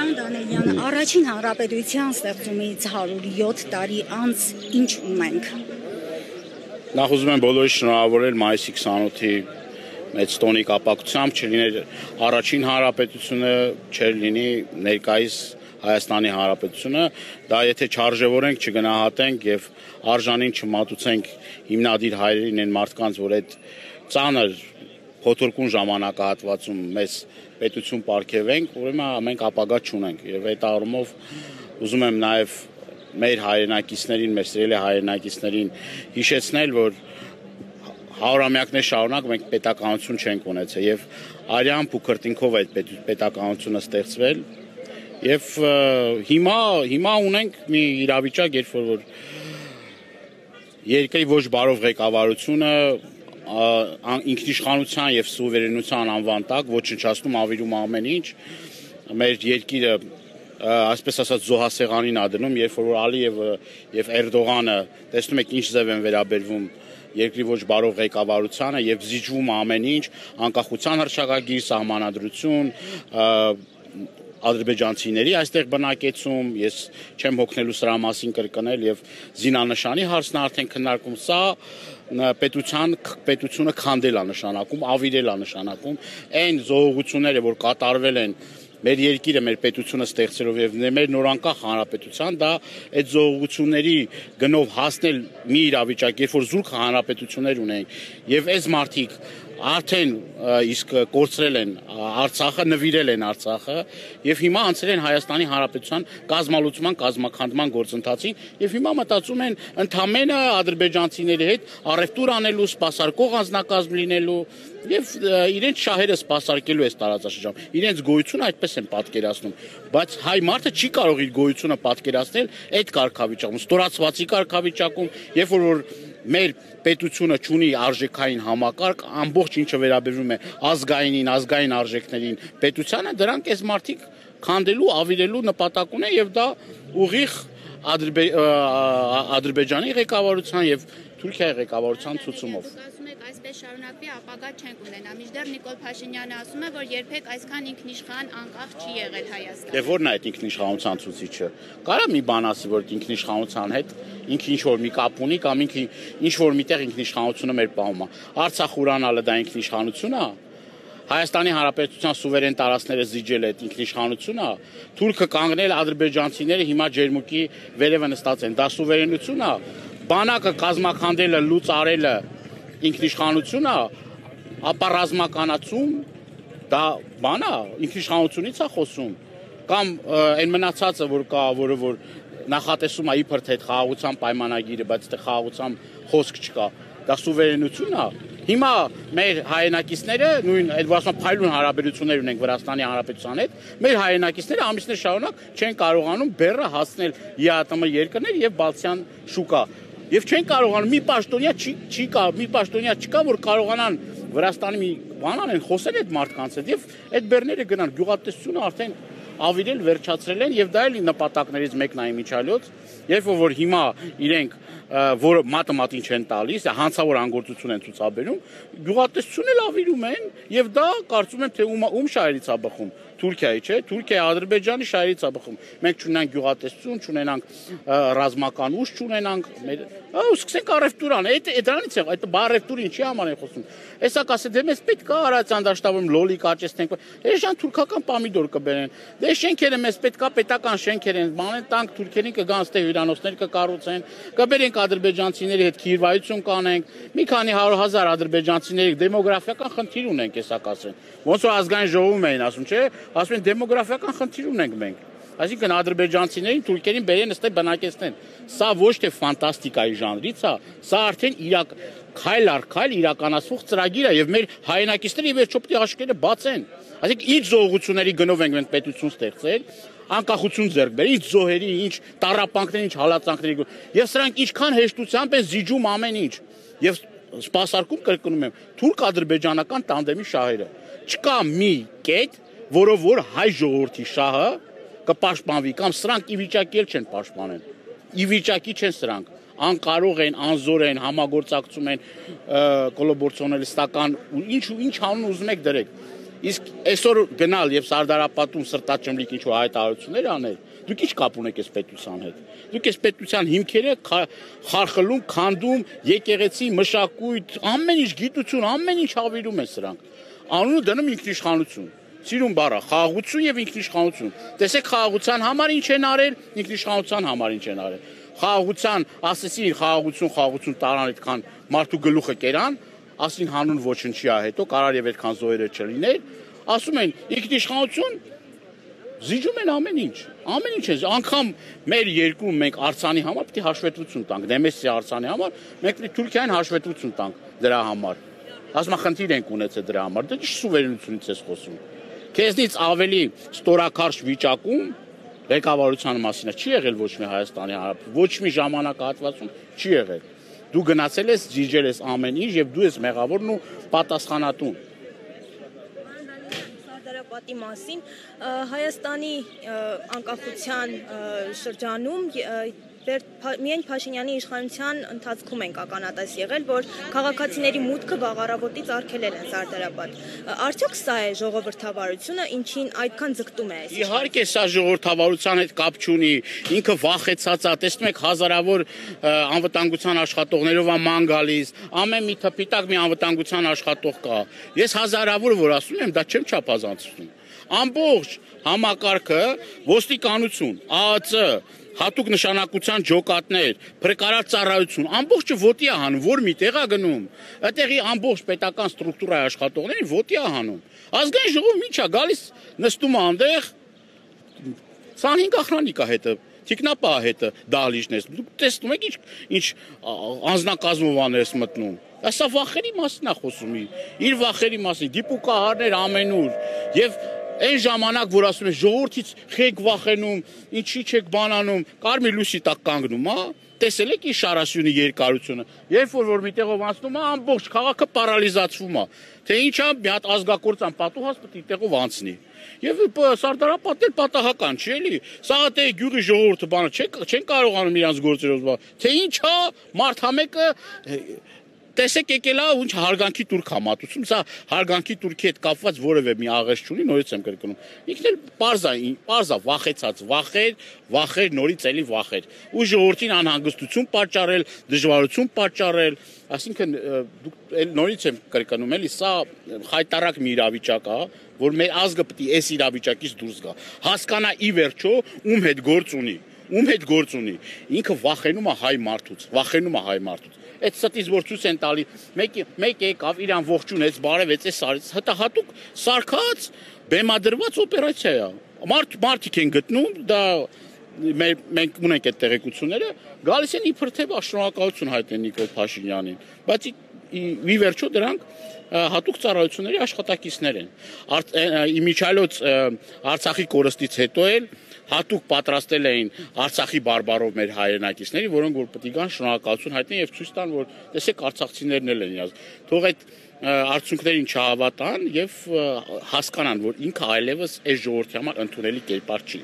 Պարոն Դանիելյան, առաջին հանրապետության ստեղծումից 107 տարի անց ինչ ունենք։ Նախ ուզում եմ բոլորին շնորհավորել մայիսի 28-ի մեծ տոնի կապակցությամբ, չլիներ առաջին հանրապետությունը, չէր լինի ներկայիս Հայաստանի Հանրապետությունը, դա եթե չարժևորենք, չգնահատենք եւ արժանին չմատուցենք հիմնադիր հայրերին են մարդկանց, որ այդ ծանր փոթորկուն ժամանակահատվածում մեզ պետություն պարգևենք, ուրեմն մենք ապագա չունենք եւ այդ առումով ուզում եմ նաեւ մեր հայրենակիցներին, մեր սիրելի հայրենակիցներին հիշեցնել, որ հարյուրամյակներ շարունակ մենք պետականություն չենք ունեցել եւ արյամբ ու քրտինքով այդ պետականությունը ստեղծվել եւ հիմա ունենք մի իրավիճակ, երբ որ երկրի ոչ բարով ղեկավարությունը ինքնիշխանության եւ սուվերենության անվան տակ ոչնչացնում ավիրում ամեն ինչ մեր երկիրը այսպես ասած զոհասեղանին ա դնում, երբ որ Ալիևը եւ Էրդողանը տեսնում եք ինչ ձև են վերաբերվում երկրի ոչ բարով ղեկավարությանը եւ զիջվում ամեն ինչ, անկախության հռչակագիր, սահմանադրություն, ադրբեջանցիների այստեղ բնակեցում, ես չեմ հոգնելու սրա մասին կրկնել եւ զինանշանի հարցն արդեն քննարկում, սա պետությունը քանդել է նշանակում, ավիրել է նշանակում, այն զոհողությունները, որ կատարվել են մեր երկիրը, մեր պետությունը ստեղծելով եւ մեր նորանկախ հանրապետության, դա այդ զոհողությունների գնով հասնել մի իրավիճակ, երբ որ զուրկ հանրապետություններ ունենք եւ այս մարդիկ արդեն իսկ կորցրել են Արցախը, նվիրել են Արցախը եւ հիմա անցել են Հայաստանի Հանրապետության կազմալուծման, կազմաքանդման գործընթացին եւ հիմա մտածում են ընդամենը ադրբեջանցիների հետ առևտուր անելու, սպասարկող անձնակազմ լինելու եւ իրենց շահերը սպասարկելու այս տարածաշրջանում։ Իրենց գոյությունը այդպես են պատկերացնում, բայց հայ մարդը չի կարող իր գոյությունը պատկերացնել այդ կարգավիճակում, ստորացվածի կարգավիճակում, երբ որ մեր պետությունը ունի արժեքային համակարգ, ամբողջ ինչը վերաբերվում է ազգային արժեքներին, պետությանը, դրանք այս մարդիկ քանդելու, ավիրելու նպատակ ունեն եւ դա ուղիղ Ադրբեջանի ղեկավարության եւ Թուրքիայի ղեկավարության ցուցումով։ Ասում եք այսպես շարունակվի, ապագա չենք ունենա։ Մինչդեռ Նիկոլ Փաշինյանը ասում է, որ երբեք այսքան ինքնիշխան անկախ չի եղել Հայաստանը։ Դե ո՞րն է այդ ինքնիշխանության ցուցիչը։ Կարա մի բան ասի, որ ինքնիշխանության հետ ինքը ինչ որ մի կապ ունի կամ ինքը ինչ որ միտեղ ինքնիշխանությունը մեր պահում է։ Արցախ ուրանալը դա ինքնիշխանություն է։ Հայաստանի Հանրապետության սուվերեն տարածքները զիջել այդ ինքնիշխանությունը, Թուրքը կանգնել ադրբեջանցիները հիմա ջերմուկի վերևը նստած են, դա սուվերենություն է, բանակը կազմաքանդելը, լուծ արելը ինքնիշխանություն է, ապա ռազմականացում դա բան է, ինքնիշխանությունից է խոսում, կամ այն մնացածը, որ կա, որը որ նախատեսում է իբր թե խաղաղության պայմանագիրը, բայց դե խաղաղության խոսք չկա, դա սուվերենություն է։ Հիմա մեր հայրենակիցները նույն այդ ասում փայլուն հարաբերություններ ունենք Վրաստանի Հանրապետության հետ, մեր հայրենակիցները ամիսներ շարունակ չեն կարողանում բեռը հասնել ԵԱՏՄ երկրներ եւ Բալթյան շուկա։ Եվ չեն կարողանում մի պաշտոնյա չկա, որ կարողանան Վրաստանի մի բան անեն, խոսել այդ մարդկանց հետ եւ այդ բեռները գնան գյուղատնտեսությունը արդեն ավիրել վերջացրել են եւ դա էլ նպատակներից մեկն է իմիջիալոց, երբ որ հիմա իրենք որ մատին չեն տալիս, հանցավոր անգործություն են ցուցաբերում, գյուղատնտեսությունն էլ ավիրում են եւ դա կարծում եմ թե ում շահերից է բխում, Թուրքիայի, չէ, Թուրքիայի Ադրբեջանի շահերից է բխում։ Մենք չունենք գյուղատնտեսություն, չունենանք ռազմական ուժ, չունենանք սկսենք առևտուր անել, դրանից է, այդ առևտուրը ինչի համար են խոսում։ Հեսա կասե դե մեզ պետք է Արարատյան դաշտավարում լոլի կաճեցնենք, էշան թուրքական պամիդոր կբերեն, դե շենքերը մեզ պետք է պետական շենքեր են, բանեն տանք թուրքերին կգան ստե հյուրանոցներ կկառուցեն, կբերենք ադրբեջանցիների հետ քիրվայություն կանենք, մի քանի 100,000 ադրբեջանցիների դեմոգրաֆիական խնդիր ունենք, հեսա կասեն։ Ոնց որ ազգային ժողովում էին ասում, չէ, ասում են դեմոգրաֆիական խնդիր ունենք մենք։ Այսինքն ադրբեջանցիներին թուրքերին բերեն ըստե բնակեցնեն։ Սա ոչ թե ֆանտաստիկայի ժանրից է, սա արդեն քայլ առ քայլ իրականացվող ծրագիր է եւ մեր հայրենակիցները ի վերջո պետք է աշկերը բացեն։ Այսինքն ինչ զոհությունների գնով ենք մենք պետություն ստեղծել, անկախություն ձեռք բերել, ինչ զոհերի, ինչ տառապանքների, ինչ հալածանքների եւ սրանք ինչքան հեշտությամբ են զիջում ամեն ինչ։ Եվ սպասարկում կրկնում եմ, թուրք-ադրբեջանական տանդեմի շահերը։ Չկա մի կետ, որով որ հայ ժողովրդի շահը կպաշտպանվի կամ սրանք ի վիճակի չեն պաշտպանել։ Ի վիճակի չեն սրանք, անկարող են, անզոր են, համագործակցում են կոլաբորացիոնալիստական ինչ անուն ուզում եք դրեք։ Իսկ այսօր գնալ եւ Սարդարապատում սրտաճմլիկ ինչ-որ հայտարարություններ անել, դուք ինչ կապ ունեք այս պետության հետ։ Դուք այս պետության հիմքերը խարխլում, քանդում, եկեղեցի, մշակույթ, ամեն ինչ գիտություն, ամեն ինչ հավիրում են սրանք։ Անունը դնում ինքնիշխանություն։ Սիրուն բառը, խաղաղություն եւ ինքնիշխանություն։ Տեսեք խաղաղության համար ինչ են արել, ինքնիշխանության համար ինչ են արել։ Խաղաղության, ասեցին խաղաղություն տարան այդքան մարդու գլուխը կերան, ասին հանուն ոչնչի է հետո կարար եւ այդքան զոհերը չլիներ, ասում են ինքնիշխանություն, զիջում են ամեն ինչ են, անգամ մեր երկրում մենք Արցանի համար պետք է հաշվետվություն տանք, Դեմեսի Արցանի համար, մենք պետք է Թուրքիային հաշվետվություն տանք դրա համար։ Ասում խնդիր ենք ունեցել դրա համար, դե ինչ սուվերենությունից ես խոսում։ Քեզնից ավելի ստորակարճ վիճակում ղեկավարության մասին չի եղել ոչ մի Հայաստանի Հանրապետություն, ոչ մի ժամանակահատվածում չի եղել։ Դու գնացել ես, ջիջել ես ամեն ինչ եւ դու ես մեղավորն ու պատասխանատուն։ Սարդարապատի մասին Հայաստանի անկախության շրջանում միայն Փաշինյանի իշխանության ընթացքում են ականատես եղել, որ քաղաքացիների մուտքը վաղառավոտից արգելել են Սարդարապատ։ Արդյոք սա է ժողովրդավարությունը, ինչին այդքան ձգտում է այս։ Իհարկե սա ժողովրդավարության հետ կապ չունի, ինքը վախեցած է, տեսնում եք հազարավոր անվտանգության աշխատողներով է ման գալիս, ամեն մի թփիտակ մի անվտանգության աշխատող կա։ Ես հազարավոր որ ասում եմ, դա չեմ չափազանցնում։ Ամբողջ համակարգը ոստիկանություն, ԱԱՑ հատուկ նշանակության ջոկատներ, փրկարար ծառայություն, ամբողջը ոտի է հանում, որ միտեղ է գնում։ Այդտեղի ամբողջ պետական ստրուկտուրայի աշխատողներին ոտի է հանում։ Ազգային ժողովը ինչ է գալիս, նստում է այնտեղ 25 ախրանիկ է հետը, թիկնապա է հետը դահլիճներս։ Դուք տեսնում եք ինչ անձնակազմով աներս մտնում։ Սա վախերի մասին է խոսում, իր վախերի մասին, դիպուկահարներ ամենուր եւ այն ժամանակ, որ ասում են ժողովրդից խեք վախենում, ինչի չեք բանանում, կարմիր լույսի տակ կանգնում, հա, տեսել եք իր Շարասյունի երկարությունը, երբ որ միտեղով անցնում է, ամբողջ քաղաքը պարալիզացվում է, թե ինչա մի հատ ազգակործան պատուհաս պետք է տեղով անցնի։ Եվ Սարդարապատն էլ պատահական չի էլի, Սաղաթելի գյուղի ժողովուրդը բանը չեն կարողանում իրանց գործերով, թե ինչա մարդամեկը տեսեք եկել է ինչ հարգանքի տուրք է մատուցում, սա հարգանքի տուրքի հետ կապված որևէ մի աղերս չունի, նորից եմ կրկնում։ Ինքն էլ պարզ է վախեցած, վախեր, նորից էլի վախեր։ Ու ժողովրդին անհանգստություն պատճառել, դժվարություն պատճառել, այսինքն դուք նորից եմ կրկնում, էլի սա խայտարակ մի իրավիճակ է, որ մեր ազգը պետք է այս իրավիճակից դուրս գա։ Հասկանա ի վերջո ում հետ գործ ունի։ Ինքը վախենում է հայ մարդուց, Այդ ստից որ ցույց են տալի, մեկ եկավ իրան ողջունեց, բարևեց, այս հատուկ սարքած, բեմադրված օպերացիա է։ Մարդիկ են գտնում, դա մենք ունենք այդ տեղեկությունները, գալիս են իբր թե շնորհակալություն հայտնել Նիկոլ Փաշինյանին, բայց ի վերջո դրանք հատուկ ծառայությունների աշխատակիցներ են։ Իմիջիայլոց Արցախի կորստից հետո էլ հատուկ պատրաստել էին Արցախի բարբարով մեր հայրենակիցների, որոնք որ պետք է գան շնորհակալություն հայտնեն եւ ցույց տան, որ տեսեք արցախցիներն էլ են իրաց։ Թող այդ արդյունքներին չհավատան եւ հասկանան, որ ինքը այլևս այս ժողովրդի համար ընդունելի կերպար չի։